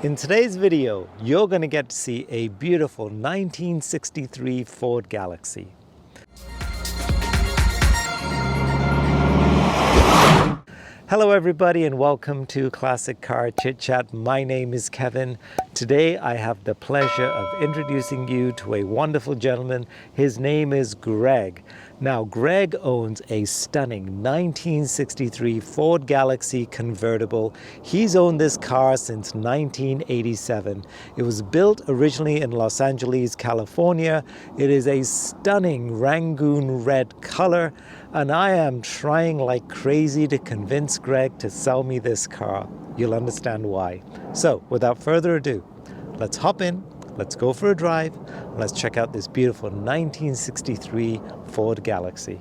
In today's video, you're going to get to see a beautiful 1963 Ford Galaxie. Hello everybody and welcome to Classic Car ChitChat. My name is Kevin. Today I have the pleasure of introducing you to a wonderful gentleman. His name is Greg. Now Greg owns a stunning 1963 Ford Galaxie Convertible. He's owned this car since 1987. It was built originally in Los Angeles, California. It is a stunning Rangoon red color, and I am trying like crazy to convince Greg to sell me this car. You'll understand why. So without further ado, let's hop in, let's go for a drive, and let's check out this beautiful 1963 Ford Galaxie.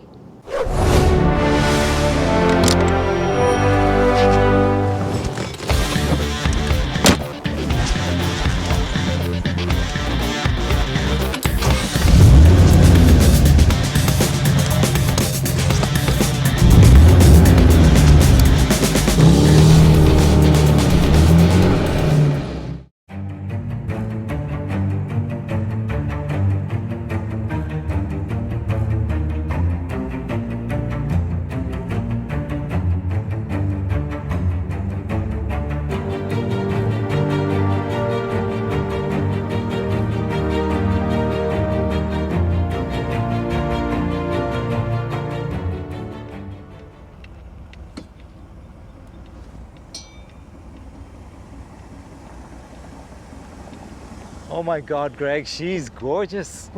Oh my God, Greg, she's gorgeous.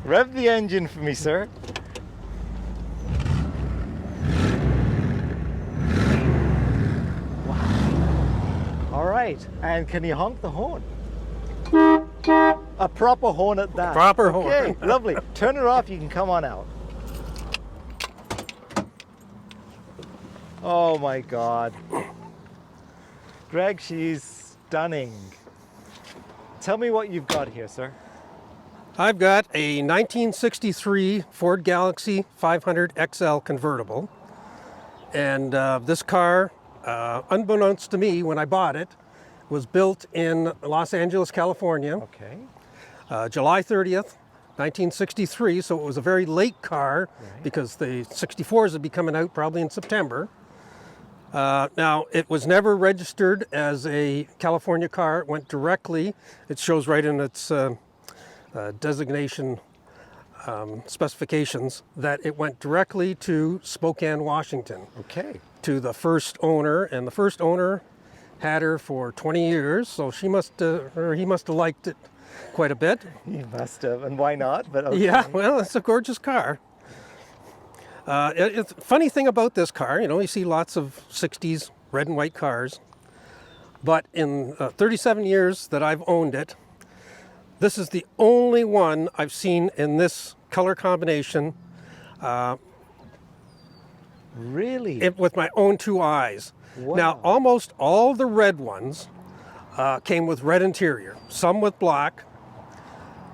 Rev the engine for me, sir. Wow. All right, and can you honk the horn? A proper horn at that. Proper horn. Okay, lovely. Turn it off, you can come on out. Oh my God. Greg, she's stunning. Tell me what you've got here, sir. I've got a 1963 Ford Galaxie 500XL Convertible. And this car, unbeknownst to me when I bought it, was built in Los Angeles, California. Okay. July 30th, 1963, so it was a very late car, right, because the 64s would be coming out probably in September. Now, it was never registered as a California car. It went directly, it shows right in its designation specifications, that it went directly to Spokane, Washington. Okay. To the first owner, and the first owner had her for 20 years, so she must, or he must have liked it quite a bit. He must have, and why not? But okay. Yeah, well, it's a gorgeous car. It's a funny thing about this car, you see lots of 60s red and white cars, but in 37 years that I've owned it, this is the only one I've seen in this color combination. Really? With my own two eyes. Wow. Now, almost all the red ones came with red interior, some with black.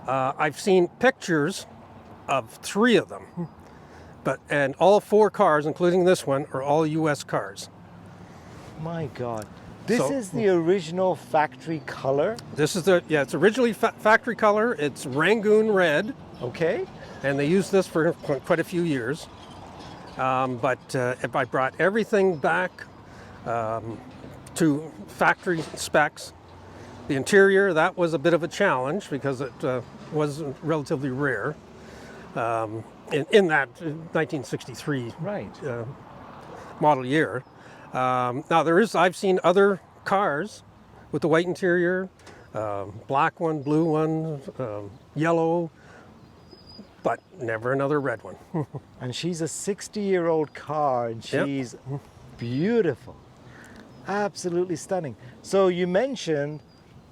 I've seen pictures of 3 of them. And all 4 cars, including this one, are all U.S. cars. My God. This is the original factory color? This is it's originally factory color. It's Rangoon red. Okay. And they used this for quite a few years. But if I brought everything back to factory specs, the interior, that was a bit of a challenge because it was relatively rare. In that 1963 right. Model year. Now I've seen other cars with the white interior, black one, blue one, yellow, but never another red one. And she's a 60-year-old car, and she's beautiful, absolutely stunning. So you mentioned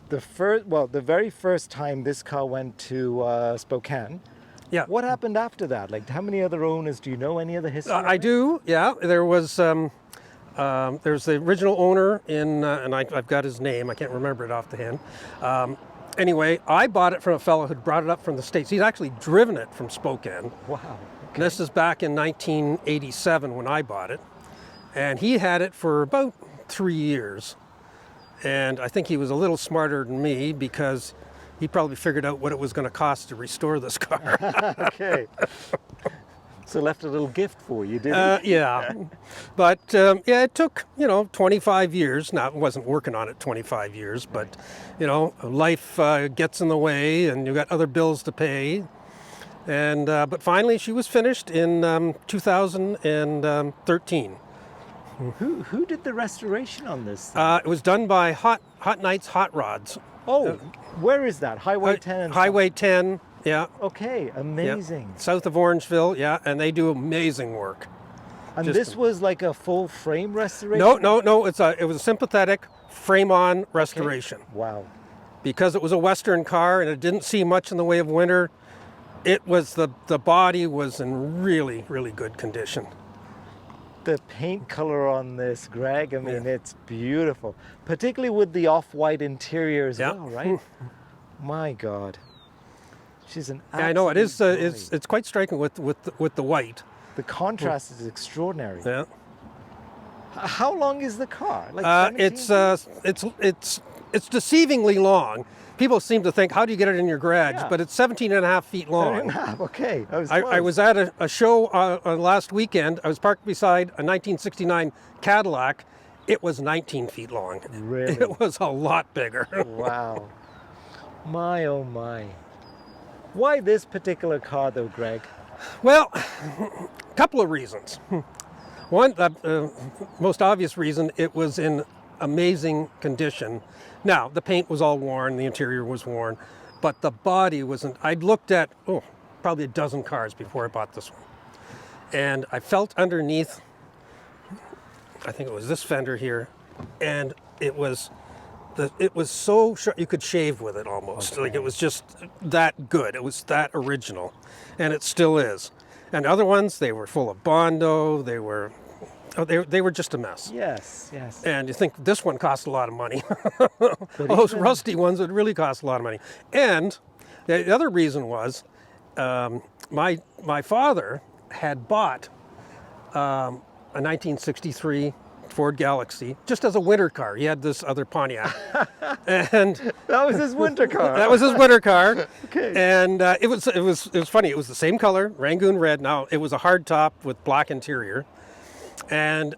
the very first time this car went to Spokane. Yeah. What happened after that? Like, how many other owners? Do you know any of the history? I do, yeah. There was, there's the original owner and I've got his name. I can't remember it off the hand. Anyway, I bought it from a fellow who brought it up from the States. He's actually driven it from Spokane. Wow. Okay. This is back in 1987 when I bought it. And he had it for about 3 years. And I think he was a little smarter than me because he probably figured out what it was going to cost to restore this car. Okay. So left a little gift for you, didn't he? Yeah. But yeah, it took, 25 years. Now, I wasn't working on it 25 years, but, life gets in the way and you got other bills to pay. And but finally, she was finished in 2013. Who did the restoration on this thing? It was done by Hot Nights Hot Rods. Oh, where is that? Highway 10? And Highway 10, yeah. Okay, amazing. Yeah. South of Orangeville, yeah, and they do amazing work. And this was like a full frame restoration? No, it was a sympathetic frame-on restoration. Okay. Wow. Because it was a Western car and it didn't see much in the way of winter, it was the body was in really, really good condition. The paint color on this, Greg, I mean, it's beautiful. Particularly with the off-white interior as well, right? My God. She's an absolute I know, it is. joy. It's quite striking with the white. The contrast is extraordinary. Yeah. How long is the car? Like 17 it's deceivingly long. People seem to think, how do you get it in your garage? Yeah. But it's 17 and a half feet long. 7.5, okay. I was at a show last weekend. I was parked beside a 1969 Cadillac. It was 19 feet long. Really? It was a lot bigger. Wow. My, oh my. Why this particular car though, Greg? Well, a couple of reasons. One, the most obvious reason, it was in amazing condition. Now, the paint was all worn, the interior was worn, but the body wasn't. I'd looked at, probably a dozen cars before I bought this one. And I felt underneath, I think it was this fender here, and it was so sharp, you could shave with it almost. Okay. Like it was just that good. It was that original, and it still is. And other ones, they were full of Bondo, they were just a mess. Yes, yes. And you think this one cost a lot of money. All those rusty ones would really cost a lot of money. And the other reason was my father had bought a 1963 Ford Galaxie just as a winter car. He had this other Pontiac. And that was his winter car. that was his winter car. Okay. And it was funny. It was the same color, Rangoon red. Now it was a hard top with black interior. And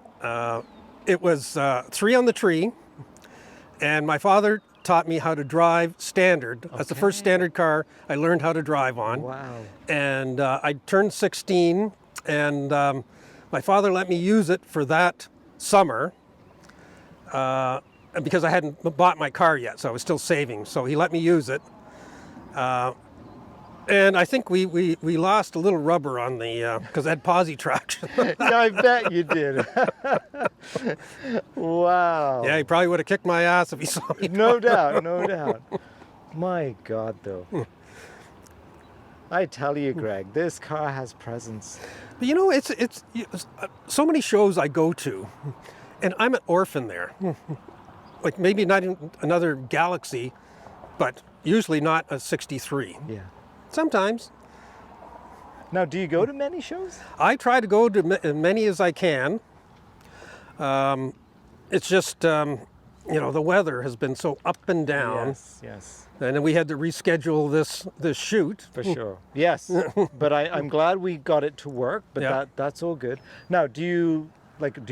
it was 3 on the tree, and my father taught me how to drive standard. That's the first standard car I learned how to drive on. Wow. And I turned 16, and my father let me use it for that summer because I hadn't bought my car yet, so I was still saving. So he let me use it. And I think we lost a little rubber on the, because it had posi traction. Yeah, I bet you did. Wow. Yeah, he probably would have kicked my ass if he saw me. No doubt, no doubt. My God, though. I tell you, Greg, this car has presence. But it's so many shows I go to, and I'm an orphan there. Like maybe not in another Galaxie, but usually not a 63. Yeah. Sometimes. Now, do you go to many shows? I try to go to as many as I can. It's just, the weather has been so up and down. Yes, yes. And then we had to reschedule this shoot. For sure. Yes. But I'm glad we got it to work, but Yeah. that's all good. Now, do you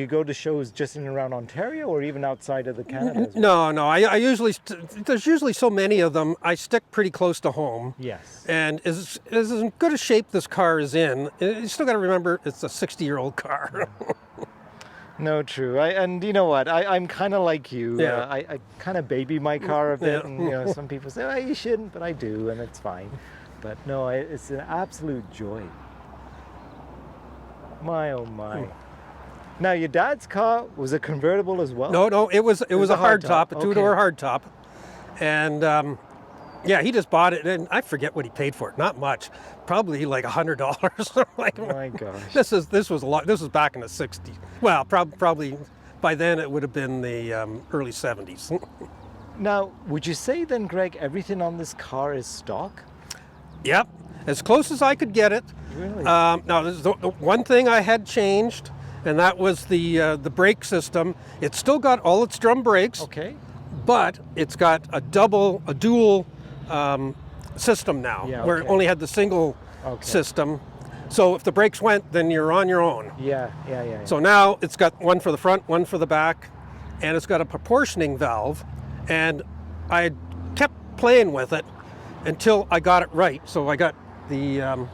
go to shows just in and around Ontario or even outside of the Canada as well? No. I usually, there's usually so many of them, I stick pretty close to home. Yes. And as in good a shape this car is in, you still got to remember it's a 60-year-old car. No, true. And you know what? I'm kind of like you. Yeah. I kind of baby my car a bit. Yeah. And some people say, you shouldn't, but I do, and it's fine. But no, it's an absolute joy. My, oh my. Now, your dad's car was a convertible as well? No, it was a hardtop, a two-door Okay. hardtop. And he just bought it, and I forget what he paid for it. Not much, probably like $100. Like, Oh my gosh. this was a lot. This was back in the '60s. Well, probably by then it would have been the early '70s. Now, would you say then, Greg, everything on this car is stock? Yep, as close as I could get it. Really? Now, there's the one thing I had changed, and that was the brake system. It's still got all its drum brakes, Okay. but it's got a dual system now, Yeah, where it okay. only had the single Okay. system. So if the brakes went, then you're on your own. Yeah. So now it's got one for the front, one for the back, and it's got a proportioning valve. And I kept playing with it until I got it right. So I got the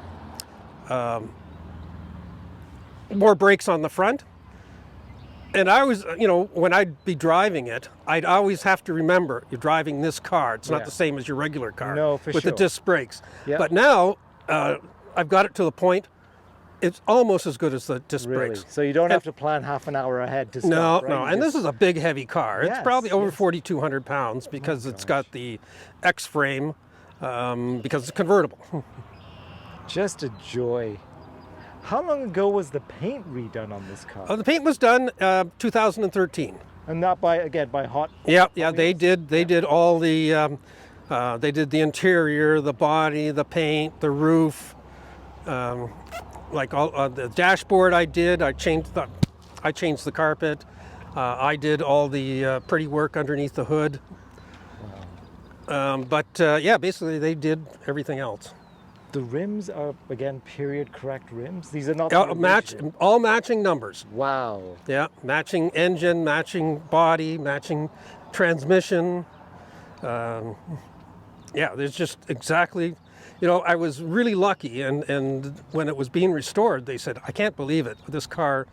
more brakes on the front. And I always, when I'd be driving it, I'd always have to remember, you're driving this car. It's not Yeah. the same as your regular car. No, for with sure. the disc brakes. Yeah. But now, I've got it to the point, it's almost as good as the disc Really? brakes. So you don't have to plan half an hour ahead to stop, right? No. You And this just- is a big, heavy car. It's Yes, probably over yes. 4,200 pounds because it's got the X frame, because it's convertible. just a joy. How long ago was the paint redone on this car? The paint was done 2013. And not by hot. Yeah, they did. They did all the. They did the interior, the body, the paint, the roof, like all the dashboard. I did. I changed the carpet. I did all the pretty work underneath the hood. But basically they did everything else. The rims are again period correct rims. These are not the original. All matching numbers. Wow. Yeah, matching engine, matching body, matching transmission. There's just exactly, I was really lucky, and when it was being restored, they said, I can't believe it, this car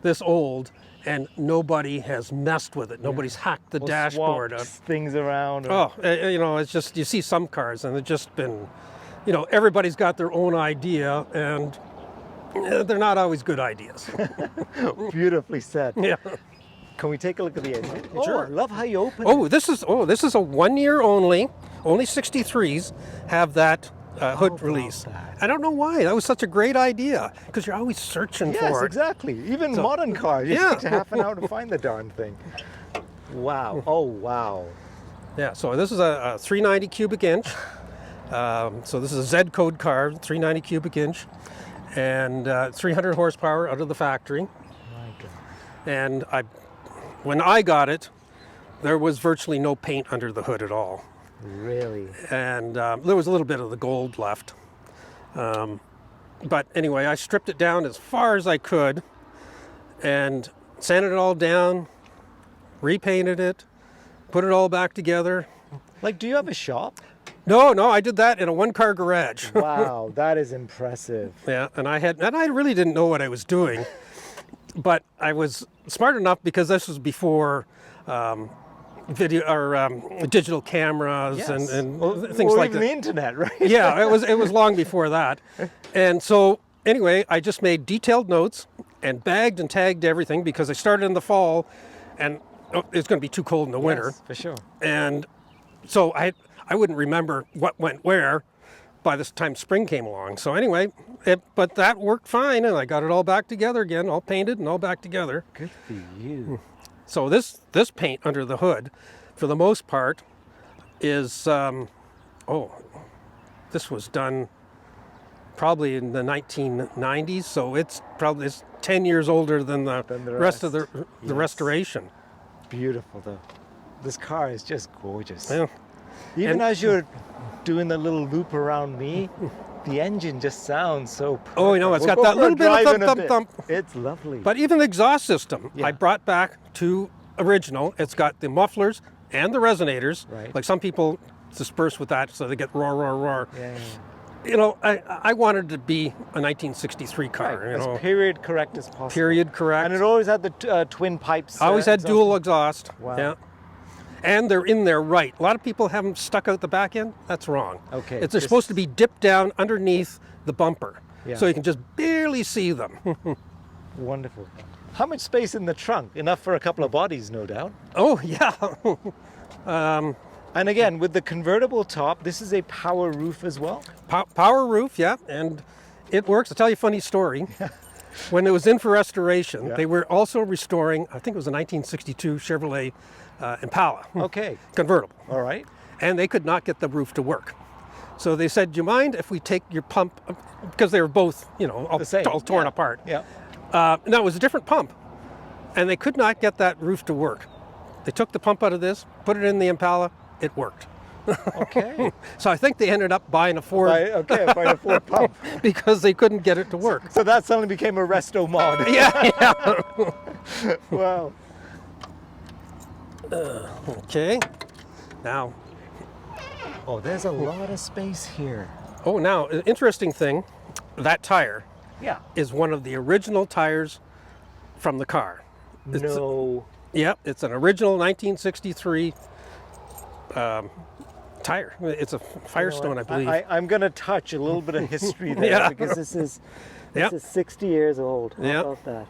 this old, and nobody has messed with it. Nobody's hacked the dashboard up. Swapped things around. It's just, you see some cars, and they've just been, everybody's got their own idea, and they're not always good ideas. Beautifully said. Yeah. Can we take a look at the engine? Sure. I love how you open it. This is a 1 year only. Only 63s have that hood about release. that? I don't know why. That was such a great idea, because you're always searching Yes, for it. exactly. Even modern cars, you Yeah. take half an hour to find the darn thing. Wow. Oh, wow. Yeah. So this is a 390 cubic inch. So this is a Z code car, 390 cubic inch, and 300 horsepower out of the factory. My God. And when I got it, there was virtually no paint under the hood at all. Really? And there was a little bit of the gold left. But anyway, I stripped it down as far as I could and sanded it all down, repainted it, put it all back together. Like, do you have a shop? No, I did that in a one-car garage. Wow, that is impressive. Yeah, and I really didn't know what I was doing, but I was smart enough because this was before video or digital cameras Yes. and Or things like even that. the internet, right? Yeah, it was long before that. And so anyway, I just made detailed notes and bagged and tagged everything because I started in the fall and it's going to be too cold in the winter. Yes, for sure. And so I wouldn't remember what went where by the time spring came along. So anyway, but that worked fine, and I got it all back together again, all painted and all back together. Good for you. So this paint under the hood, for the most part, is this was done probably in the 1990s. So it's 10 years older than the rest of the Yes. restoration. Beautiful, though. This car is just gorgeous. Yeah. Even And- as you're doing the little loop around me, the engine just sounds so perfect. Oh, it's We'll got go that for a little bit of drive thump, in a thump, bit. thump. It's lovely. But even the exhaust system, Yeah. I brought back to original. It's got the mufflers and the resonators. Right. Like some people disperse with that, so they get roar, roar, roar. yeah. I wanted to be a 1963 car. Right, as period correct as possible. Period correct. And it always had the twin pipes. I always had exhaust. dual exhaust. Wow. Yeah. And they're in there right. A lot of people have them stuck out the back end. That's wrong. Okay, They're just- supposed to be dipped down underneath the bumper. Yeah. So you can just barely see them. Wonderful. How much space in the trunk? Enough for a couple of bodies, no doubt. Oh, yeah. And again, with the convertible top, this is a power roof as well. Power roof, yeah, and it works. I'll tell you a funny story. When it was in for restoration, Yeah. they were also restoring, I think it was a 1962 Chevrolet Impala Okay. convertible, All right. and they could not get the roof to work. So they said, do you mind if we take your pump, because they were both, all, The same, all torn yeah. apart. Yeah. No, it was a different pump, and they could not get that roof to work. They took the pump out of this, put it in the Impala, it worked. Okay. So I think they ended up buying a Ford Buying a Ford pump. because they couldn't get it to work. So that suddenly became a resto mod. Yeah. Wow. Okay. Now, Oh, there's a lot of space here. now, an interesting thing, that tire Yeah. is one of the original tires from the car. No. Yep, it's an original 1963 tire. It's a Firestone, I believe. I'm going to touch a little bit of history there Yeah. because this is Yep. 60 years old. How Yep. about that?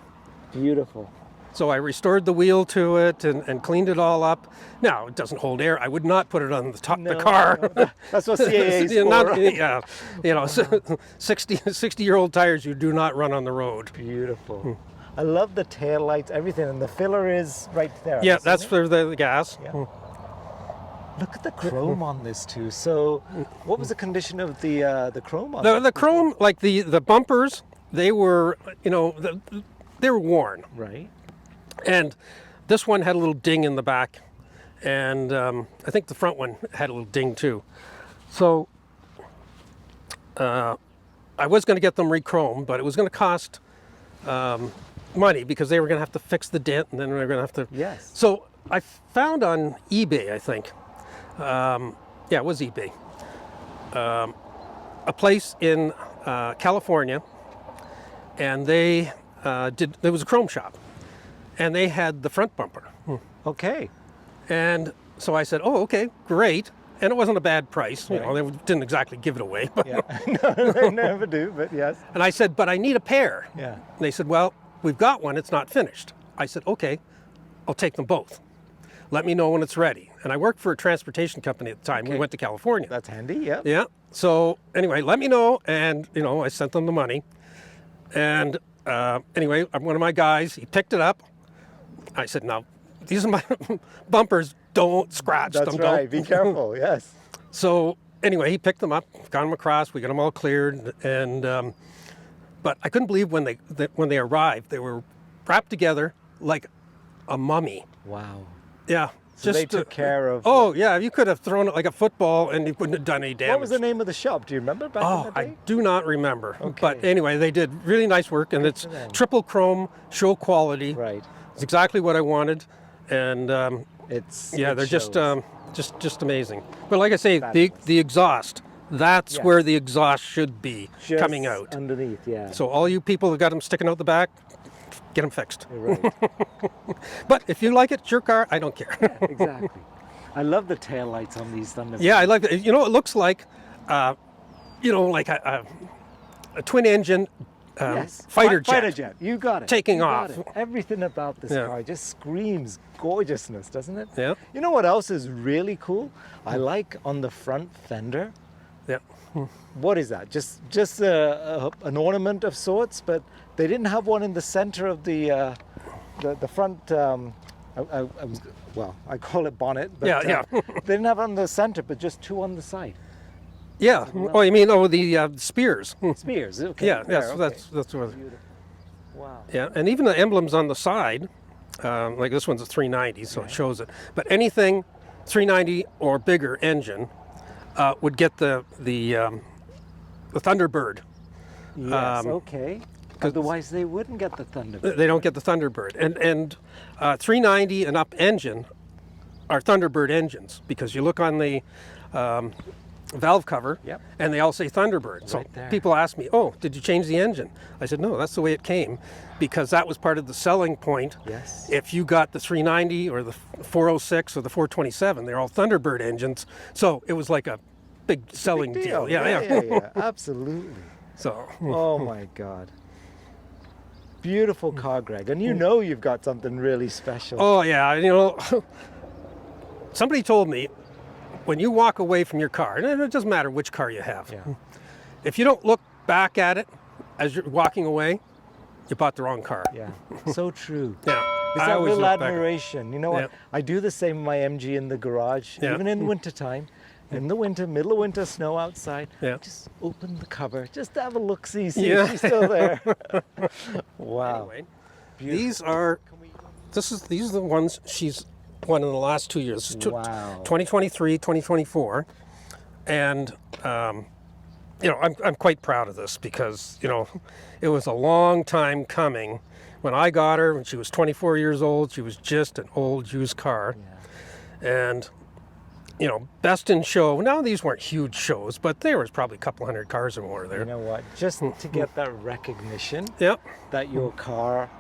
Beautiful. So I restored the wheel to it and cleaned it all up. Now, it doesn't hold air. I would not put it on the top of the car. No, that's what CAA is Yeah, for. not- yeah, you know, 60-year-old tires you do not run on the road. Beautiful. I love the tail lights, everything, and the filler is right there. Yeah, I've seen that's it. for the gas. Yeah. Look at the chrome on this too. So, what was the condition of the chrome on The chrome, like the bumpers, they were, you know, they were worn. Right. And this one had a little ding in the back. And I think the front one had a little ding too. So I was going to get them re-chromed, but it was going to cost money because they were going to have to fix the dent and then we were going to have to... Yes. So I found on eBay, I think, yeah, it was eBay, a place in California, and there was a chrome shop, and they had the front bumper. Okay. And so I said, oh, okay, great. And it wasn't a bad price. You know, they didn't exactly give it away. But Yeah. No, they never do, but yes. And I said, but I need a pair. Yeah. And they said, well, we've got one, it's not finished. I said, okay, I'll take them both. Let me know when it's ready. And I worked for a transportation company at the time. We Okay. went to California. That's handy, yeah. Yeah. So anyway, let me know. And, you know, I sent them the money. And anyway, one of my guys, he picked it up. I said, now, these are my bumpers. Don't scratch That's them. right. Don't. Be careful, yes. So anyway, he picked them up, got them across. We got them all cleared. And but I couldn't believe when they arrived, they were wrapped together like a mummy. Wow. Yeah. So they took care of... Oh, yeah. You could have thrown it like a football and you wouldn't have done any damage. What was the name of the shop? Do you remember back in the I day? do not remember. Okay. But anyway, they did really nice work, and it's for them. triple chrome, show quality. Right. It's exactly what I wanted, and It's yeah, it they're shows. just amazing. But like I say, Fabulous. the exhaust, that's Yes. where the exhaust should be Just coming out. underneath, yeah. So all you people who got them sticking out the back, get them fixed. You're right. But if you like it, it's your car. I don't care. Exactly. I love the tail lights on these Thunderbirds. Yeah, I like it. You know, it looks like, you know, like a twin engine Yes. fighter jet. Fighter jet. You got it. Taking You got off. it. Everything about this Yeah. car just screams gorgeousness, doesn't it? Yeah. You know what else is really cool? I like on the front fender. Yeah. What is that? Just an ornament of sorts, but they didn't have one in the center of the front. I call it bonnet. But, Yeah. they didn't have it on the center, but just two on the side. Yeah. Oh, you mean the spears? Spears. Okay. Yeah. there, Yes. okay. That's what. Beautiful. Wow. Yeah, and even the emblems on the side, like this one's a 390, so it shows it. But anything 390 or bigger engine would get the Thunderbird. Yes. Okay. Otherwise, they wouldn't get the Thunderbird. They don't get the Thunderbird, and 390 and up engine are Thunderbird engines because you look on the valve cover, Yep. and they all say Thunderbird. So Right there. people ask me, "Oh, did you change the engine?" I said, "No, that's the way it came," because that was part of the selling point. Yes. If you got the 390 or the 406 or the 427, they're all Thunderbird engines. So it was like a big selling Big deal. deal. Yeah. Absolutely. So Oh my God. Beautiful car, Greg. And you know you've got something really special. oh yeah, you know, somebody told me when you walk away from your car, and it doesn't matter which car you have, Yeah. if you don't look back at it as you're walking away, you bought the wrong car. Yeah. So true. Yeah. It's I that always little look back at it. admiration. You know what? Yeah. I do the same with my MG in the garage, Yeah. even in wintertime. In the winter, middle of winter, snow outside. Yeah. Just open the cover, just to have a look, see if Yeah. she's still there. Wow. Anyway, these are the ones she's one in the last 2 years. Wow. 2023, 2024. And, you know, I'm quite proud of this because, you know, it was a long time coming. When I got her, when she was 24 years old, she was just an old used car. Yeah. And, you know, best in show. Now, these weren't huge shows, but there was probably a couple hundred cars or more there. You know what? Just to get that recognition Yep. that your car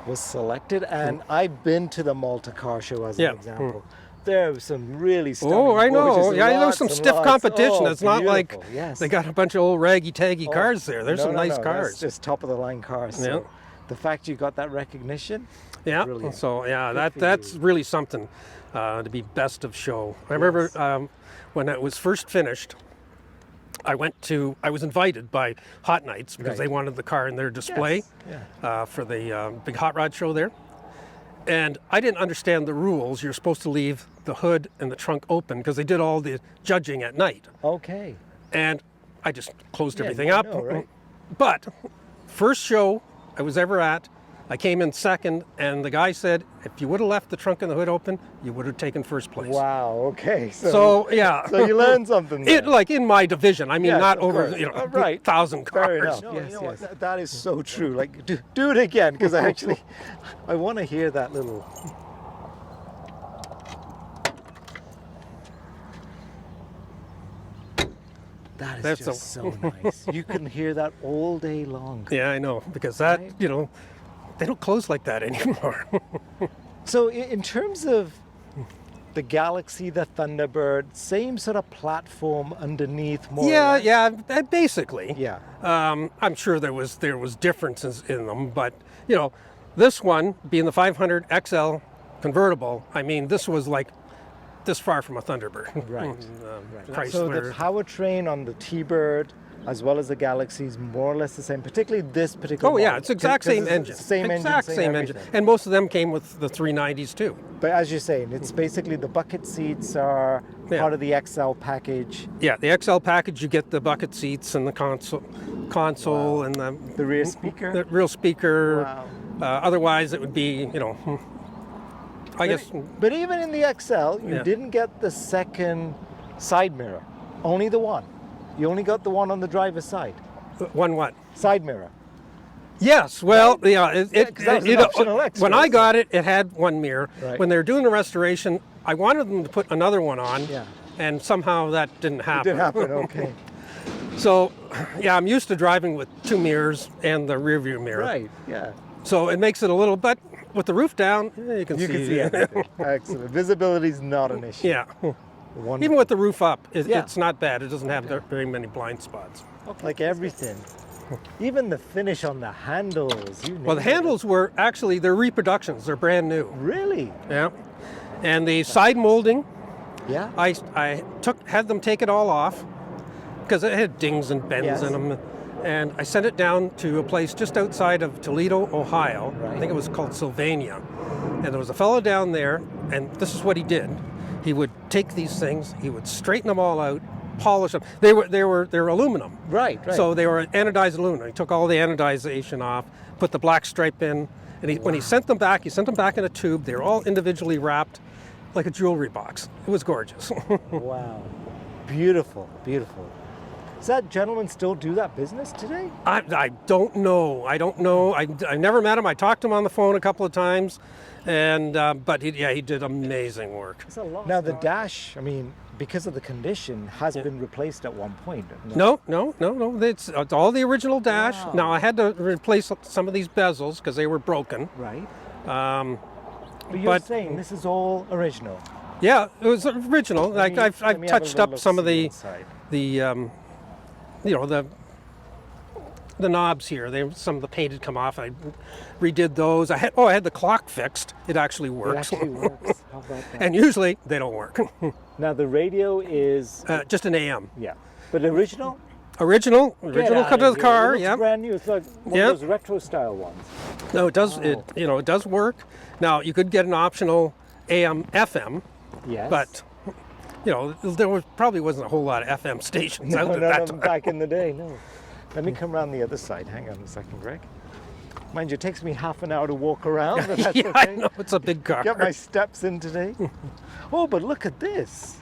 was selected. And I've been to the Malta Car Show as an example. There was some really stunning, Oh, I know. gorgeous, Yeah, there's lots some and stiff lots. competition. Oh, It's not like beautiful. Yes. they got a bunch of old raggy-taggy cars there. There's some nice That's cars. just top of the line cars. So Yeah. the fact you got that recognition, Yeah. brilliant. So yeah, Good for that's you. really something to be best of show. I remember when it was first finished. I was invited by Hot Nights because they wanted the car in their display for the big hot rod show there. And I didn't understand the rules. You're supposed to leave the hood and the trunk open because they did all the judging at night. Okay. And I just closed Yeah, everything I up. know, right? But first show I was ever at, I came in second, and the guy said, if you would have left the trunk and the hood open, you would have taken first place. Wow. Okay. So yeah. So you learned something there. It, like in my division, I mean, Yes, not of over course. 1,000 cars. Fair enough. No, Yes, you know yes. That is so true. Like, do it again, because I want to hear that little. That is just so nice. You can hear that all day long. Yeah, I know, because that, Right. you know, they don't close like that anymore. So in terms of the Galaxie, the Thunderbird, same sort of platform underneath, more. or less? yeah, basically. Yeah. I'm sure there was differences in them, but you know, this one being the 500XL convertible, I mean, this was like this far from a Thunderbird. Right. Chrysler. So the powertrain on the T-Bird, as well as the Galaxie, is more or less the same, particularly this particular Oh yeah, model. it's exact 'Cause same it's engine. Same exact engine, same engine. everything. And most of them came with the 390s too. But as you're saying, it's basically the bucket seats are part of the XL package. Yeah, the XL package, you get the bucket seats and the console and The rear speaker. the real speaker. Wow. Otherwise, it would be, you know, I guess. But even in the XL, you Yeah. didn't get the second side mirror. Only the one. You only got the one on the driver's side. One what? Side mirror. Yes, well, yeah. 'cause that was an optional extra, when I wasn't got it, it had one mirror. Right. When they were doing the restoration, I wanted them to put another one on, Yeah. and somehow that didn't happen. It did happen, okay. So, yeah, I'm used to driving with two mirrors and the rear view mirror. Right, yeah. So it makes it a little, but with the roof down, you can You see. can see everything. Excellent. Visibility is not an issue. Yeah. Wonderful. Even with the roof up, Yeah. it's not bad. It doesn't have very many blind spots. Like everything. Even the finish on the handles. You Well, the named it. handles were actually, they're reproductions. They're brand new. Really? Yeah. And the side molding, Yeah. I had them take it all off because it had dings and bends Yes. in them. And I sent it down to a place just outside of Toledo, Ohio. I think it was called Sylvania. And there was a fellow down there, and this is what he did. He would take these things, he would straighten them all out, polish them. They were aluminum. Right. So they were anodized aluminum. He took all the anodization off, put the black stripe in, and when he sent them back in a tube. They were all individually wrapped like a jewelry box. It was gorgeous. Wow. Beautiful, beautiful. Does that gentleman still do that business today? I don't know. I never met him. I talked to him on the phone a couple of times, and but he did amazing work. It's a lot. Now the dash, I mean, because of the condition, has been replaced at one point. No. It's all the original dash. Wow. Now I had to replace some of these bezels because they were broken. Right. Um, But you're but- saying this is all original. Yeah, it was original. Like Let I've me have a touched little up some of look-see the inside. the knobs here. Some of the paint had come off. I redid those. I had the clock fixed. It actually It works. actually works. How about that? And usually they don't work. Now the radio is, Just an AM. yeah, but original? Original Get out cut of of the here. car. It looks Yeah. brand new. It's like one Yep. of those retro style ones. No, it does. It does work. Now you could get an optional AM FM, Yes. but there probably wasn't a whole lot of FM stations out no, at that time. back in the day, no. Let me come around the other side. Hang on a second, Greg. Mind you, it takes me half an hour to walk around, but that's Yeah, okay. I know, it's a big car. Get my steps in today. Oh, but look at this.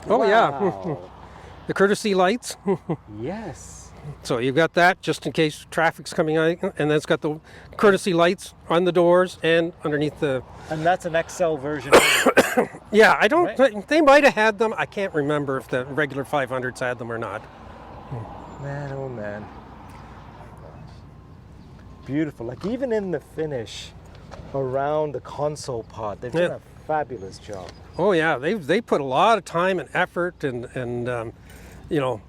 Oh, yeah. Wow. The courtesy lights. Yes. So you've got that just in case traffic's coming out, and then it's got the courtesy lights on the doors and underneath the... And that's an XL version. Yeah, I don't... Right. They might have had them. I can't remember if the regular 500s had them or not. Man, oh man. Beautiful. Like even in the finish around the console part, they've done Yeah. a fabulous job. Oh yeah, they put a lot of time and effort and you know,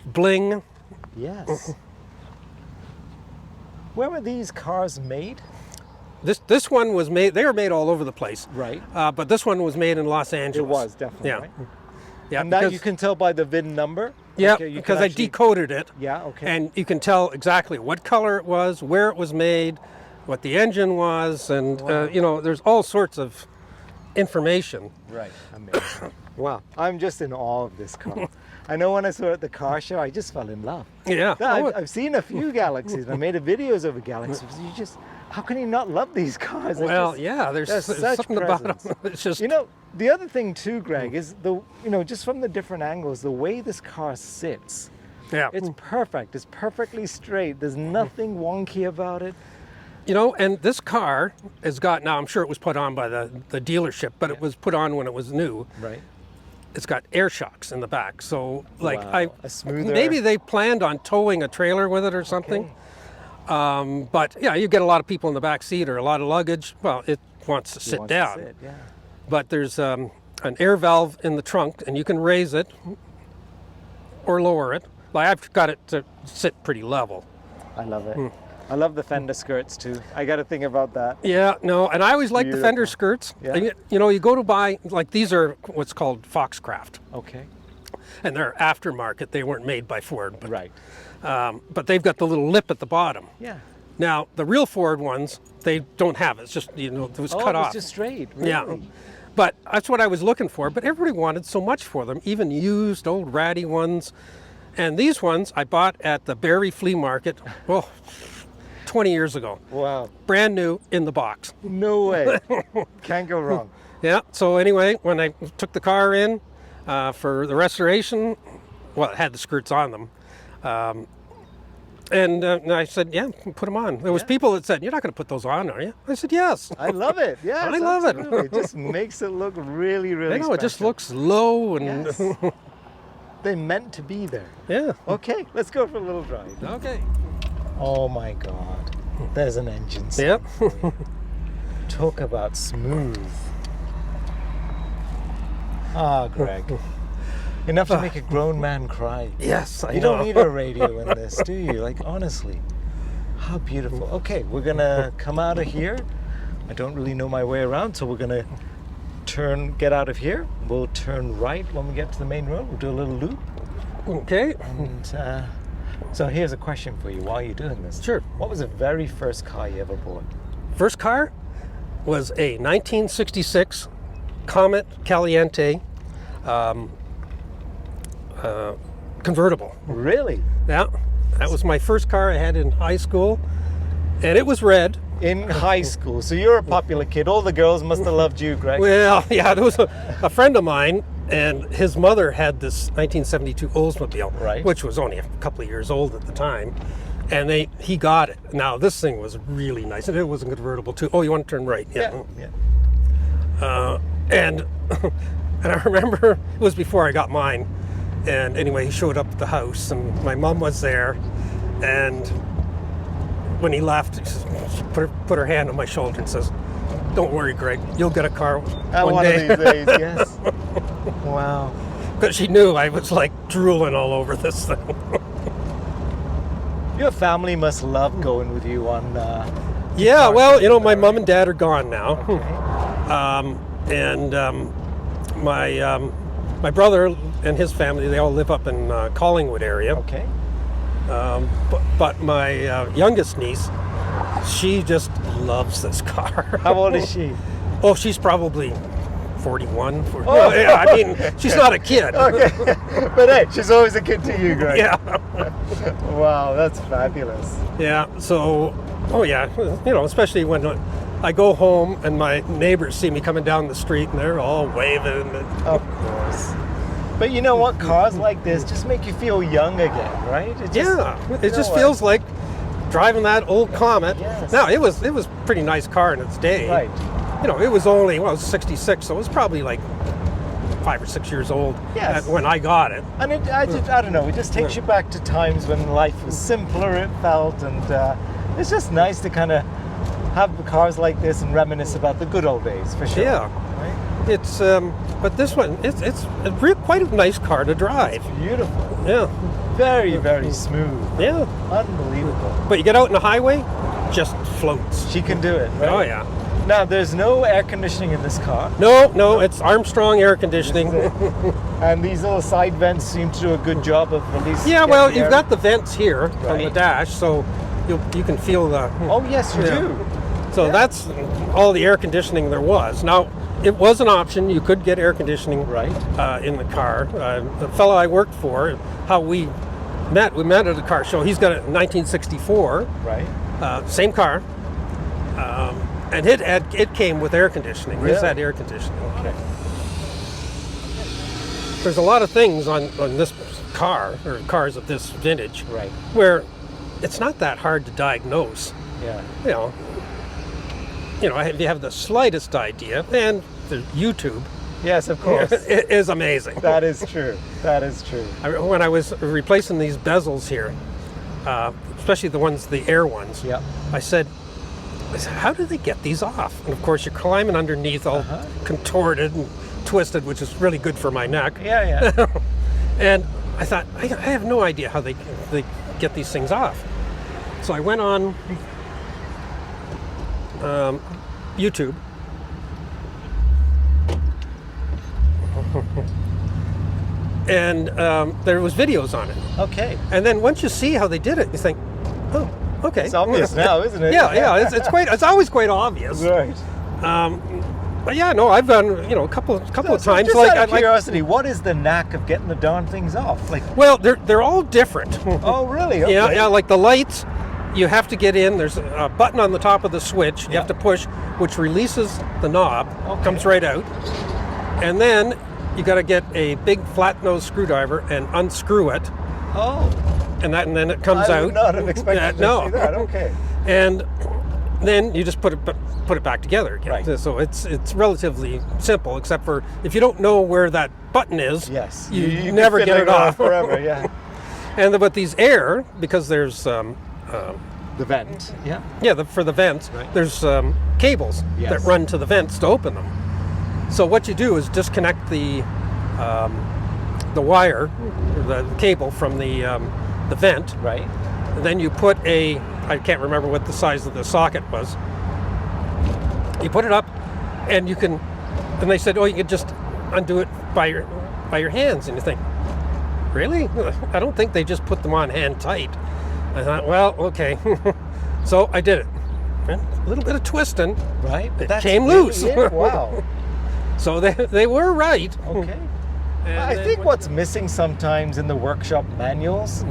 bling. Yes. Where were these cars made? This one was made. They were made all over the place. Right. But this one was made in Los Angeles. It was definitely. Yeah. Right? Yeah. And that because, you can tell by the VIN number. yeah, Okay, you can because I actually- decoded it. Yeah. Okay. And you can tell exactly what color it was, where it was made, what the engine was, and Wow. you know, there's all sorts of information. Right. Amazing. Wow. I'm just in awe of this car. I know when I saw it at the car show, I just fell in love. Yeah. I've seen a few Galaxies. I made videos of a Galaxy. You just, how can you not love these cars? They're Well, just- yeah. There's they're such something about them. presence. It's just. You know, the other thing too, Greg, is just from the different angles, the way this car sits. Yeah. It's perfect. It's perfectly straight. There's nothing wonky about it. You know, and this car has got, now I'm sure it was put on by the dealership, but it was put on when it was new. Right. It's got air shocks in the back. So, like, Wow, a smoother- maybe they planned on towing a trailer with it or something. But yeah, you get a lot of people in the back seat or a lot of luggage. Well, it wants to sit Wants to down. sit, yeah. But there's an air valve in the trunk, and you can raise it or lower it. Like, I've got it to sit pretty level. I love it. I love the fender skirts too. I got to think about that. Yeah, no, and I always like the fender Beautiful. skirts. Yeah. And you know, you go to buy, like, these are what's called Foxcraft, Okay. and they're aftermarket. They weren't made by Ford, but, Right. but they've got the little lip at the bottom. Yeah. Now, the real Ford ones, they don't have it. It's just, you know, it was cut it was off. just straight. Really? Yeah. But that's what I was looking for. But everybody wanted so much for them, even used, old ratty ones. And these ones I bought at the Barrie Flea Market, well, 20 years ago. Wow. Brand new in the box. No way. Can't go wrong. Yeah, so anyway, when I took the car in for the restoration, well, it had the skirts on them. And I said, yeah, put them on. There was people that said, you're not going to put those on, are you? I said, yes. I love it. Yeah. I love it. It just makes it look really, really I know, it just special. looks low and... Yes. They're meant to be there. Yeah. Okay, let's go for a little drive. Okay. Oh my God. There's an engine. Yep. Talk about smooth. Ah, Greg. Enough to make a grown man cry. Yes, I You know. don't need a radio in this, do you? Like, honestly. How beautiful. Okay, we're gonna come out of here. I don't really know my way around, so we're gonna get out of here. We'll turn right when we get to the main road. We'll do a little loop. Okay. And so here's a question for you while you're doing this. Sure. What was the very first car you ever bought? First car was a 1966 Comet Caliente convertible. Really? Yeah, that was my first car I had in high school, and it was red. In high school. So you're a popular kid. All the girls must have loved you, Greg. Well, yeah, there was a friend of mine, and his mother had this 1972 Oldsmobile, Right. which was only a couple of years old at the time, and he got it. Now, this thing was really nice, and it was a convertible too. Oh, you want to turn right? Yeah. And and I remember it was before I got mine. And anyway, he showed up at the house, and my mom was there. And when he left, she put her hand on my shoulder and says, "Don't worry, Greg, you'll get a car one day." One of these days, yes. Wow. But she knew I was like drooling all over this thing. Your family must love going with you on. Yeah, well, you know, my mom and dad are gone now. Okay. And my brother and his family, they all live up in Collingwood area. Okay. But my youngest niece, she just loves this car. How old is she? Oh, she's probably 41. Well, yeah, I mean, she's not a kid. Okay, but hey, she's always a kid to you, Greg. Yeah. Wow, that's fabulous. Yeah, so, oh yeah, you know, especially when I go home and my neighbors see me coming down the street and they're all waving. Of course. But you know what? Cars like this just make you feel young again, right? It just feels like driving that old Comet. Yes. Now, it was a pretty nice car in its day. Right. You know, it was only, well, it was 66, so it was probably like 5 or 6 years old when I got it. And I don't know, it just takes you back to times when life was simpler, it felt, and it's just nice to kind of have cars like this and reminisce about the good old days, for sure. Yeah. Right? It's, but this one, it's quite a nice car to drive. It's beautiful. Yeah. Very, very smooth. Yeah. Unbelievable. But you get out in the highway, just floats. She can do it, right? Oh, yeah. Now, there's no air conditioning in this car. No, it's Armstrong air conditioning. And these little side vents seem to do a good job of releasing. Yeah, well, you've got the vents here on the Right. dash, so you can feel the... Oh, yes, you Yeah. do. So that's all the air conditioning there was. Now, it was an option. You could get air conditioning Right. in the car. The fellow I worked for, how we met at a car show. He's got a 1964, Right. same car, and it came with air conditioning. His Really? had air conditioning. Okay. There's a lot of things on this car, or cars of this vintage, Right. where it's not that hard to diagnose. Yeah. You know, if you have the slightest idea, and the YouTube Yes, of course. it is amazing. That is true. That is true. When I was replacing these bezels here, especially the air ones, Yep. I said, how do they get these off? And of course, you're climbing underneath, all contorted and twisted, which is really good for my neck. Yeah, yeah. And I thought, I have no idea how they get these things off. So I went on YouTube. And there was videos on it. Okay. And then once you see how they did it, you think, oh, okay. It's obvious now, isn't it? Yeah. It's always quite obvious. Right. But yeah, no, I've done a couple of times. Just like, out of curiosity, what is the knack of getting the darn things off? Like, well, they're all different. oh, really? Okay. Yeah, like the lights, you have to get in. There's a button on the top of the switch you have to push, which releases the knob. Okay. Comes right out, and then you got to get a big flat nose screwdriver and unscrew it, Oh, and then it comes I out. would not have expected to no. see that. Okay. And then you just put it back together again. Right. So it's relatively simple, except for if you don't know where that button is, Yes. you never get it off. forever. Yeah. And with these air, because there's The vent. Yeah. for the vents, Right. there's cables Yes. that run to the vents to open them. So what you do is disconnect the wire, or the cable from the vent. Right. And then you put I can't remember what the size of the socket was. You put it up, and they said, oh, you can just undo it by your hands. And you think, really? I don't think they just put them on hand tight. I thought, well, okay. So I did it. A little bit of twisting. Right. It That's came really loose. it? Wow. So they were right. Okay. And I then think what's missing sometimes in the workshop manuals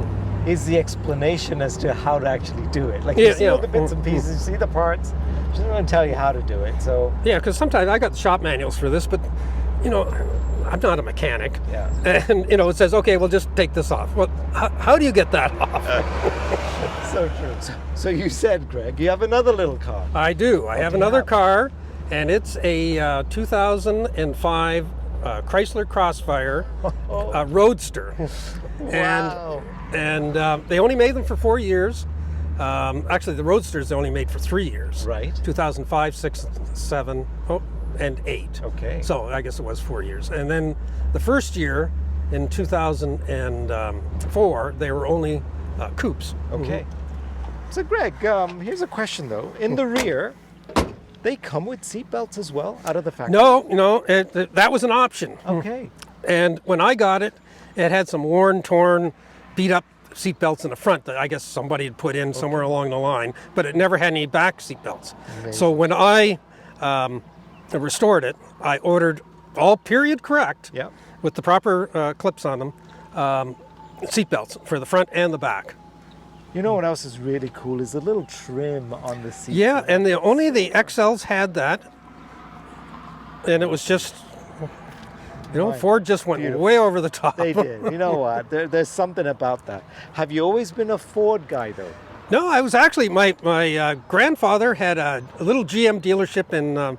is the explanation as to how to actually do it. Like you see all the bits and pieces, you see the parts. She doesn't want to tell you how to do it. So Yeah, because sometimes I got the shop manuals for this, but I'm not a mechanic. Yeah. And it says, okay, well, just take this off. Well, how do you get that off? so true. So you said, Greg, you have another little car. I do. I have another car, and it's a 2005 Chrysler Crossfire Roadster. Wow. And they only made them for 4 years. Actually, the Roadsters they only made for 3 years. Right. 2005, 6, 7, and 8. Okay. So I guess it was 4 years. And then the first year, in 2004, they were only coupes. Okay. So Greg, here's a question though. In the rear, they come with seat belts as well out of the factory? No, that was an option. Okay. And when I got it, it had some worn, torn, beat up seat belts in the front that I guess somebody had put in somewhere along the line, but it never had any back seat belts. So when I restored it, I ordered all period correct. Yeah. With the proper clips on them, seat belts for the front and the back. You know what else is really cool is the little trim on the seat. Yeah, and only the XLs had that, and it was just, Ford just went way over the top. They did. You know what? There's something about that. Have you always been a Ford guy, though? No, I was actually, my grandfather had a little GM dealership in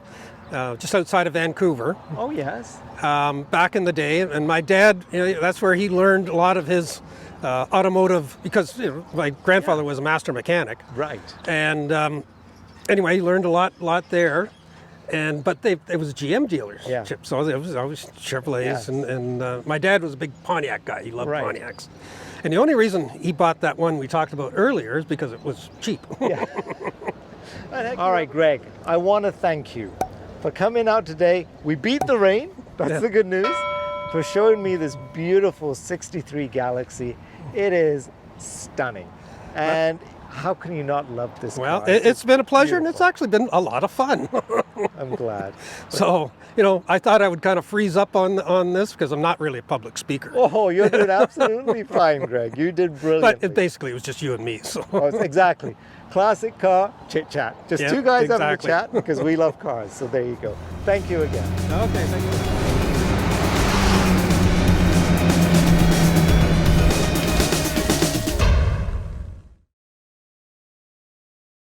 just outside of Vancouver. Oh, yes. Back in the day, and my dad, that's where he learned a lot of his automotive, because my grandfather was a master mechanic. Right. And anyway, he learned a lot there. But it was a GM dealership, so it was always Chevrolets, Yes. and my dad was a big Pontiac guy. He loved Right. Pontiacs. And the only reason he bought that one we talked about earlier is because it was cheap. Yeah. All right, Greg, I want to thank you for coming out today. We beat the rain. That's the good news. For showing me this beautiful 63 Galaxie. It is stunning. And how can you not love this Well, car? it's been a pleasure, and beautiful. it's actually been a lot of fun. I'm glad. So, I thought I would kind of freeze up on this because I'm not really a public speaker. Oh, you're doing absolutely fine, Greg. You did brilliantly. But basically, it was just you and me. So. Oh, exactly. Classic car chit-chat. Just Yeah, two guys having a exactly. chat because we love cars. So there you go. Thank you again. Okay, thank you.